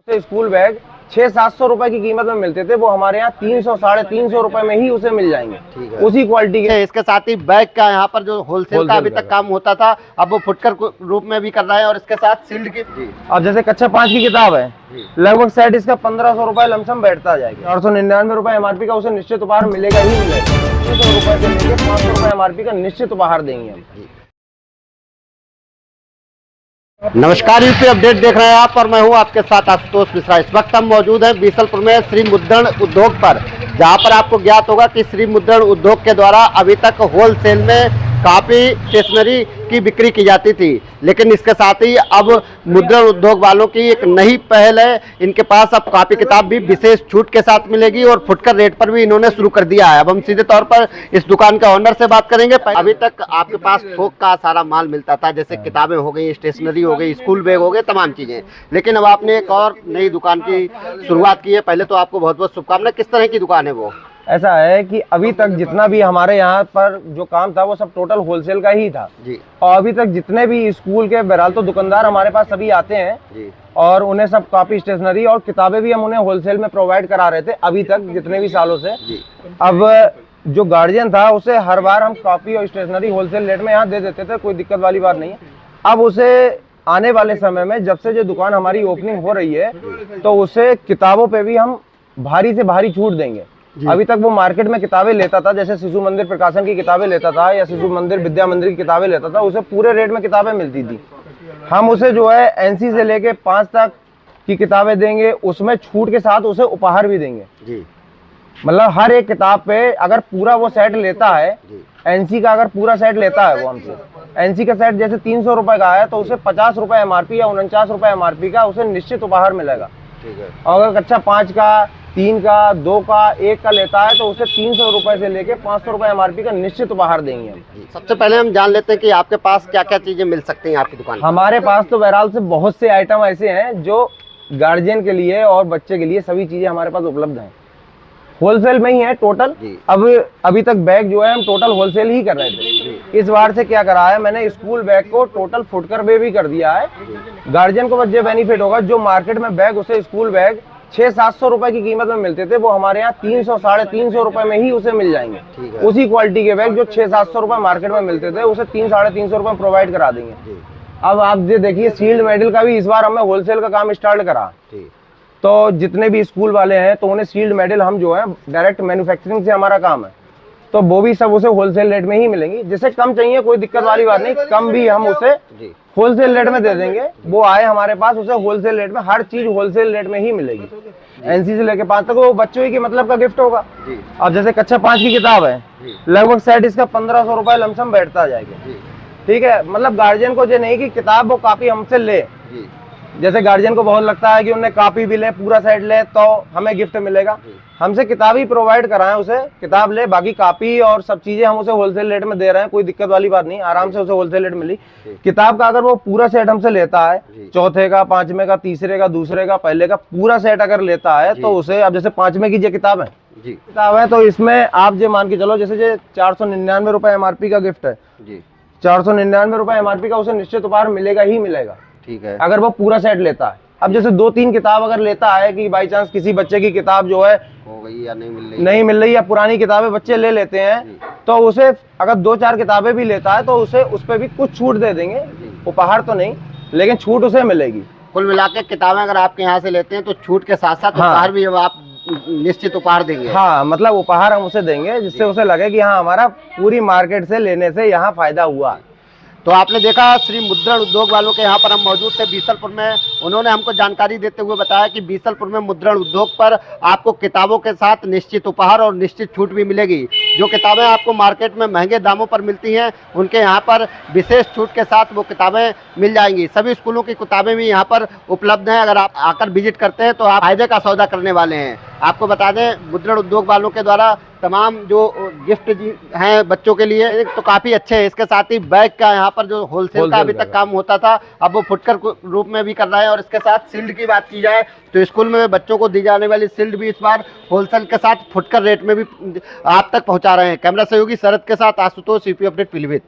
School bag 600-700 रुपए की कीमत में मिलते थे, वो हमारे यहाँ 300-350 रुपए में ही उसे मिल जाएंगे। ठीक है। उसी क्वालिटी के। इसके साथ ही बैग का यहाँ पर जो होलसेल का अभी तक काम होता था, अब वो फुटकर रूप में भी कर रहा है और इसके साथ सील्ड की। अब जैसे कक्षा 5 की किताब है, लगभग सेट इसका 1500 रुपए लमसम बैठता जाएगा। 899 रुपए एमआरपी का उसे निश्चित उपहार मिलेगा ही मिलेगा। 300 रुपए से लेकर 500 रुपए एमआरपी का निश्चित उपहार देंगे हम। नमस्कार, यूपी अपडेट देख रहे हैं आप और मैं हूं आपके साथ आशुतोष मिश्रा। इस वक्त हम मौजूद हैं बीसलपुर में श्री मुद्रण उद्योग पर, जहां पर आपको ज्ञात होगा कि श्री मुद्रण उद्योग के द्वारा अभी तक होलसेल में काफी स्टेशनरी की बिक्री की जाती थी, लेकिन इसके साथ ही अब मुद्रण उद्योग वालों की एक नई पहल है। इनके पास अब कॉपी किताब भी विशेष छूट के साथ मिलेगी और फुटकर रेट पर भी इन्होंने शुरू कर दिया है। अब हम सीधे तौर पर इस दुकान के ओनर से बात करेंगे। अभी तक आपके पास थोक का सारा माल मिलता था, जैसे किताबें हो गई, स्टेशनरी हो गई, स्कूल बैग हो गए, तमाम चीजें, लेकिन अब आपने एक और नई दुकान की शुरुआत की है। पहले तो आपको बहुत बहुत शुभकामनाएं। किस तरह की दुकान है वो? ऐसा है कि अभी तक जितना भी हमारे यहाँ पर जो काम था वो सब टोटल होलसेल का ही था जी। और अभी तक जितने भी स्कूल के बहरहाल तो दुकानदार हमारे पास सभी आते हैं जी, और उन्हें सब कॉपी, स्टेशनरी और किताबें भी हम उन्हें होलसेल में प्रोवाइड करा रहे थे अभी तक जितने भी सालों से जी। अब जो गार्जियन था उसे हर बार हम कॉपी और स्टेशनरी होलसेल रेट में यहाँ दे देते थे, कोई दिक्कत वाली बात नहीं है। अब उसे आने वाले समय में जब से जो दुकान हमारी ओपनिंग हो रही है तो उसे किताबों पे भी हम भारी से भारी छूट देंगे। अभी तक वो मार्केट में किताबें लेता था, जैसे शिशु मंदिर प्रकाशन की किताबें लेता था या शिशु मंदिर विद्या मंदिर की किताबें लेता था, उसे पूरे रेट में किताबें मिलती थी। हम उसे जो है एनसी से लेके 5 तक की किताबें देंगे, उसमें छूट के साथ उसे उपहार भी देंगे जी। मतलब हर एक किताब पे अगर पूरा वो सेट लेता है, एनसी का अगर पूरा सेट लेता है वो हमसे, एनसी का सेट जैसे 300 रुपए का है तो उसे 50 रुपए एमआरपी या 49 रुपए एमआरपी का उसे निश्चित उपहार मिलेगा। ठीक है। और अगर कक्षा 5 का, 3 का, 2 का, 1 का लेता है तो उसे 300 रुपए से लेके 500 रुपए एमआरपी का निश्चित उपहार देंगे हम। सबसे पहले हम जान लेते हैं कि आपके पास क्या क्या चीजें मिल सकती हैं आपकी दुकान? हमारे पास तो बहरहाल से बहुत से आइटम ऐसे हैं जो गार्जियन के लिए और बच्चे के लिए सभी चीजें हमारे पास उपलब्ध हैं। होलसेल में ही है टोटल। अब अभी तक बैग जो है हम टोटल होलसेल ही कर रहे थे। इस बार से क्या करा है मैंने, स्कूल बैग को टोटल फुटकर में भी कर दिया है। गार्जियन को बस ये बेनिफिट होगा, जो मार्केट में बैग उसे स्कूल बैग 600-700 रुपए की कीमत में मिलते थे, वो हमारे यहाँ 300-350 रुपए में ही उसे मिल जाएंगे। उसी क्वालिटी के बैग जो 600-700 रुपए मार्केट में मिलते थे उसे 300-350 रुपए प्रोवाइड करा देंगे। अब आप ये देखिए, शील्ड मेडल का भी इस बार हमें होलसेल का काम स्टार्ट करा, तो जितने भी स्कूल वाले हैं तो उन्हें शील्ड मेडल हम जो है डायरेक्ट मैन्युफैक्चरिंग से हमारा काम है, तो वो भी सब उसे होलसेल रेट में ही मिलेंगी। जिसे कम चाहिए कोई दिक्कत वाली बात नहीं, कम भी हम उसे होलसेल रेट में दे देंगे। वो आए हमारे पास, उसे होलसेल रेट में हर चीज होलसेल रेट में ही मिलेगी। एनसी से लेके 5 तक वो बच्चों ही के मतलब का गिफ्ट होगा। अब जैसे कक्षा 5 की किताब है, लगभग सेट इसका 1500 रुपए लमसम बैठता जाएगा। ठीक है। मतलब गार्जियन को ये नहीं कि किताब वो कॉपी हमसे ले, जैसे गार्जियन को बहुत लगता है कि उन्हें कॉपी भी ले, पूरा सेट ले तो हमें गिफ्ट मिलेगा। हमसे किताब ही प्रोवाइड कराएं, उसे किताब ले, बाकी कॉपी और सब चीजें हम उसे होलसेल रेट में दे रहे हैं, कोई दिक्कत वाली बात नहीं, आराम से उसे होलसेल रेट मिली। किताब का अगर वो पूरा सेट हमसे लेता है, चौथे का, 5वें का, तीसरे का, दूसरे का, पहले का पूरा सेट अगर लेता है तो उसे, अब जैसे 5वें की जो किताब है किताब है तो इसमें आप जो मान के चलो, जैसे 499 रुपए एमआरपी का गिफ्ट है, 499 रुपए एमआरपी का उसे निश्चित उपहार मिलेगा ही मिलेगा। ठीक है। अगर वो पूरा सेट लेता है। अब जैसे 2-3 किताब अगर लेता है कि बाई चांस किसी बच्चे की किताब जो है हो गई या नहीं मिल रही या पुरानी किताबें बच्चे ले लेते हैं, तो उसे अगर 2-4 किताबें भी लेता है तो उसे उस पर भी कुछ छूट दे देंगे, उपहार तो नहीं लेकिन छूट उसे मिलेगी। कुल मिलाकर किताबें अगर आपके यहाँ से लेते हैं तो छूट के साथ साथ उपहार भी आप निश्चित उपहार देंगे। हाँ, मतलब उपहार हम उसे देंगे जिससे उसे लगे कि हाँ हमारा पूरी मार्केट से लेने से यहाँ फायदा हुआ। तो आपने देखा श्री मुद्रण उद्योग वालों के यहाँ पर हम मौजूद थे बीसलपुर में। उन्होंने हमको जानकारी देते हुए बताया कि बीसलपुर में मुद्रण उद्योग पर आपको किताबों के साथ निश्चित उपहार और निश्चित छूट भी मिलेगी। जो किताबें आपको मार्केट में महंगे दामों पर मिलती हैं, उनके यहाँ पर विशेष छूट के साथ वो किताबें मिल जाएंगी। सभी स्कूलों की किताबें भी यहाँ पर उपलब्ध हैं। अगर आप आकर विजिट करते हैं तो आप फायदे का सौदा करने वाले हैं। आपको बता दें, मुद्रण उद्योग वालों के द्वारा तमाम जो गिफ्ट हैं बच्चों के लिए तो काफ़ी अच्छे हैं। इसके साथ ही बैग का यहाँ पर जो होलसेल का अभी तक काम होता था, अब वो फुटकर रूप में भी कर रहा है। और इसके साथ शील्ड की बात की जाए तो स्कूल में बच्चों को दी जाने वाली शील्ड भी इस बार होलसेल के साथ फुटकर रेट में भी आप तक पहुँचा रहे हैं। कैमरा सहयोगी शरद के साथ आशुतोष, यूपी अपडेट पीलीभीत।